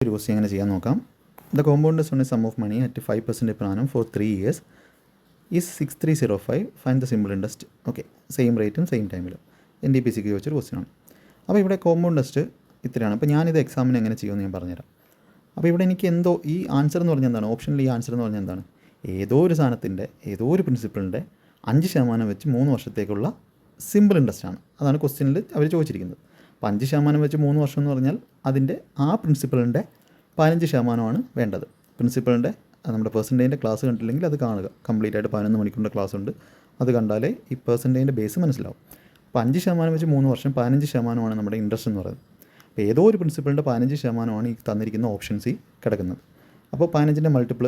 ഒരു ക്വസ്റ്റ്യൻ എങ്ങനെ ചെയ്യാൻ നോക്കാം. The compound is on a sum of money at 5% per annum for 3 years is 6305. Find the simple interest. Okay, same റേറ്റും same ടൈമിലും NDPC ചോദിച്ചൊരു ക്വസ്റ്റ്യനാണ്. അപ്പോൾ ഇവിടെ കോമ്പൗണ്ട് ഇൻട്രസ്റ്റ് ഇത്രയാണ്. അപ്പോൾ ഞാനിത് എക്സാമിന് എങ്ങനെ ചെയ്യുമെന്ന് ഞാൻ പറഞ്ഞുതരാം. അപ്പോൾ ഇവിടെ എനിക്ക് എന്തോ ഈ ആൻസർ എന്ന് പറഞ്ഞാൽ എന്താണ്, ഓപ്ഷനിൽ ഈ ആൻസർ എന്ന് പറഞ്ഞാൽ എന്താണ്, ഏതോ ഒരു സാധനത്തിൻ്റെ ഏതോ ഒരു പ്രിൻസിപ്പിളിൻ്റെ 5% വെച്ച് 3 വർഷത്തേക്കുള്ള സിമ്പിൾ ഇൻട്രസ്റ്റ് ആണ്. അതാണ് ക്വസ്റ്റ്യനിൽ അവർ ചോദിച്ചിരിക്കുന്നത്. അപ്പോൾ 5% വെച്ച് 3 വർഷം എന്ന് പറഞ്ഞാൽ അതിൻ്റെ ആ പ്രിൻസിപ്പിളിൻ്റെ 15% വേണ്ടത്. പ്രിൻസിപ്പിളിൻ്റെ നമ്മുടെ പെർസെൻറ്റേജിൻ്റെ ക്ലാസ് കണ്ടില്ലെങ്കിൽ അത് കാണുക. കംപ്ലീറ്റ് ആയിട്ട് 11 മണിക്കൂറിൻ്റെ ക്ലാസ് ഉണ്ട്. അത് കണ്ടാലേ ഈ പെർസെൻറ്റേജിൻ്റെ ബേസ് മനസ്സിലാവും. അപ്പോൾ 5% വെച്ച് 3 വർഷം 15% നമ്മുടെ ഇൻട്രസ്റ്റ് എന്ന് പറയുന്നത്. അപ്പോൾ ഏതോ ഒരു പ്രിൻസിപ്പിളിൻ്റെ 15% ഈ തന്നിരിക്കുന്ന ഓപ്ഷൻ സി കിടക്കുന്നത്. അപ്പോൾ 15ൻ്റെ മൾട്ടിപ്പിൾ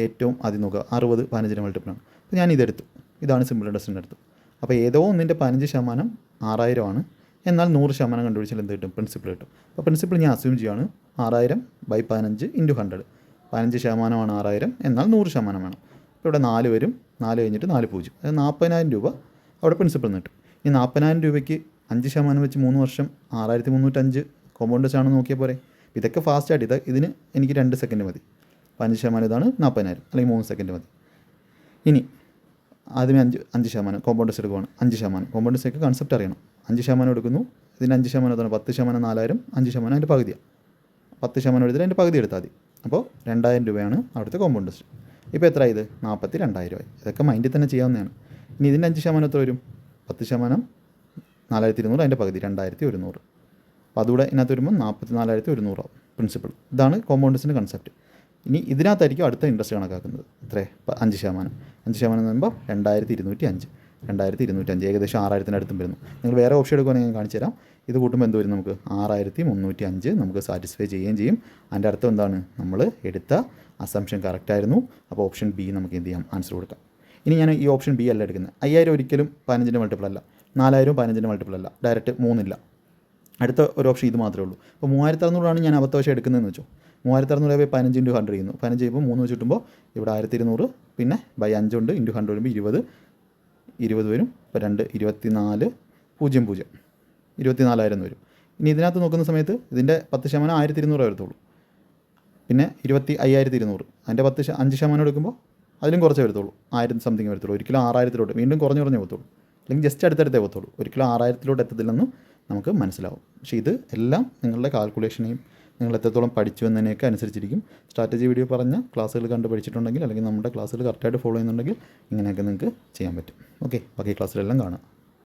ഏറ്റവും ആദ്യം നോക്കുക, 60 15ൻ്റെ മൾട്ടിപ്പിളാണ്. അപ്പോൾ ഞാൻ ഇതെടുത്തു, ഇതാണ് സിമ്പിൾ ഇൻട്രസ്റ്റിൻ്റെ അടുത്ത്. അപ്പോൾ ഏതോ ഒന്നിൻ്റെ 15% 6000 എന്നാൽ 100% കണ്ടുപിടിച്ചാൽ എന്ത് കിട്ടും, പ്രിൻസിപ്പിൾ കിട്ടും. അപ്പോൾ പ്രിൻസിപ്പിൾ ഞാൻ അസ്യൂം ചെയ്യുകയാണ് 6000/15 × 100. 15% 6000 എന്നാൽ 100% വേണം. അപ്പോൾ ഇവിടെ 4 വരും, 4 കഴിഞ്ഞിട്ട് 4 0, അതായത് 40,000 രൂപ അവിടെ പ്രിൻസിപ്പിൾ കിട്ടും. ഈ 40,000 രൂപയ്ക്ക് 5% വെച്ച് 3 വർഷം 6305 കോമ്പൗണ്ടേഴ്സ് ആണെന്ന് നോക്കിയാൽ പോരെ. ഇതൊക്കെ ഫാസ്റ്റായിട്ട് ഇതിന് എനിക്ക് 2 സെക്കൻഡ് മതി. 5% ഇതാണ് 40,000, അല്ലെങ്കിൽ 3 സെക്കൻഡ് മതി. ഇനി ആദ്യമേ 5% കോമ്പൗണ്ടേഴ്സ് എടുക്കുവാണ്. 5% കോമ്പൗണ്ടേഴ്സൊക്കെ കൺസെപ്റ്റ് അറിയണം. 5% എടുക്കുന്നു, ഇതിന് 5% എതാണ്, 10% 4000, 5% അതിൻ്റെ പകുതിയാണ്. 10% എടുത്തിട്ട് അതിൻ്റെ പകുതി എടുത്താൽ മതി. അപ്പോൾ 2000 രൂപയാണ് അവിടുത്തെ കോമ്പൗണ്ടേഴ്സ്. ഇപ്പോൾ എത്ര ഇത് 42,000 ആയി. ഇതൊക്കെ മൈൻഡിൽ തന്നെ ചെയ്യാവുന്നതാണ്. ഇനി ഇതിൻ്റെ 5% എത്ര വരും, 10% 4200, അതിൻ്റെ പകുതി 2100. അപ്പോൾ അതുകൂടെ ഇതിനകത്ത് വരുമ്പോൾ 44,100 ആവും പ്രിൻസിപ്പിൾ. ഇതാണ് കോമ്പൗണ്ടേഴ്സിൻ്റെ കൺസെപ്റ്റ്. ഇനി ഇതിനകത്തായിരിക്കും അടുത്ത ഇൻട്രസ്റ്റ് കണക്കാക്കുന്നത്. എത്രേ, 5%. 5% എന്ന് പറയുമ്പോൾ 2205. 2205 ഏകദേശം 6000-ൻ്റെ അടുത്തും വരുന്നു. നിങ്ങൾ വേറെ ഓപ്ഷൻ എടുക്കുകയാണെങ്കിൽ ഞാൻ കാണിച്ചു തരാം. ഇത് കൂട്ടുമ്പോൾ എന്ത് വരും, നമുക്ക് 6305 നമുക്ക് സാറ്റിസ്ഫൈ ചെയ്യുകയും ചെയ്യും. അതിൻ്റെ അർത്ഥം എന്താണ്, നമ്മൾ എടുത്ത അസംഷൻ കറക്റ്റായിരുന്നു. അപ്പോൾ ഓപ്ഷൻ ബി നമുക്ക് എന്ത് ചെയ്യാം, ആൻസർ കൊടുക്കാം. ഇനി ഞാൻ ഈ ഓപ്ഷൻ ബി അല്ല എടുക്കുന്നത്. 5000 ഒരിക്കലും 15ൻ്റെ മൾട്ടിപ്പിൾ അല്ല, 4000 15ൻ്റെ മൾട്ടിപ്പിൾ അല്ല, ഡയറക്റ്റ് 3 ഇല്ല. അടുത്ത ഒരു ഓപ്ഷൻ ഇത് മാത്രമേ ഉള്ളൂ. അപ്പോൾ 3600 ഞാൻ അബദ്ധവശം എടുക്കുന്നതെന്ന് വെച്ചോ. 3600 15 × 100 ചെയ്യുന്നു. 15 ചെയ്യുമ്പോൾ 3 വെച്ച് കിട്ടുമ്പോൾ ഇവിടെ 1200, പിന്നെ ബൈ 5 ഉണ്ട്, × 100 വരുമ്പോൾ 20 വരും. ഇപ്പോൾ 2 24 00 24,000 വരും. ഇനി ഇതിനകത്ത് നോക്കുന്ന സമയത്ത് ഇതിൻ്റെ 10% 1200 വരത്തുള്ളൂ. പിന്നെ 25,200 അതിൻ്റെ 5% എടുക്കുമ്പോൾ അതിലും കുറച്ചേ വരത്തുള്ളൂ, 1000 സംതിങ് വരത്തുള്ളൂ. ഒരിക്കലും 6000-ലോട്ട് വീണ്ടും കുറഞ്ഞു പോകത്തുള്ളൂ, അല്ലെങ്കിൽ ജസ്റ്റ് അടുത്തടുത്തേ പോകത്തുള്ളൂ. ഒരിക്കലും 6000-ലോട്ട് എത്തത്തില്ലെന്ന് നമുക്ക് മനസ്സിലാവും. പക്ഷേ ഇത് എല്ലാം നിങ്ങളുടെ കാൽക്കുലേഷനെയും നിങ്ങൾ എത്രത്തോളം പഠിച്ചു എന്നതിനെയൊക്കെ അനുസരിച്ചിരിക്കും. സ്ട്രാറ്റജി വീഡിയോ പറഞ്ഞ ക്ലാസ്സുകൾ കണ്ട് പഠിച്ചിട്ടുണ്ടെങ്കിൽ, അല്ലെങ്കിൽ നമ്മുടെ ക്ലാസ്സുകൾ കറക്റ്റായിട്ട് ഫോളോ ചെയ്യുന്നുണ്ടെങ്കിൽ ഇങ്ങനെയൊക്കെ നിങ്ങൾക്ക് ചെയ്യാൻ പറ്റും. ഓക്കെ, ബാക്കി ക്ലാസ്സിലെല്ലാം കാണാം.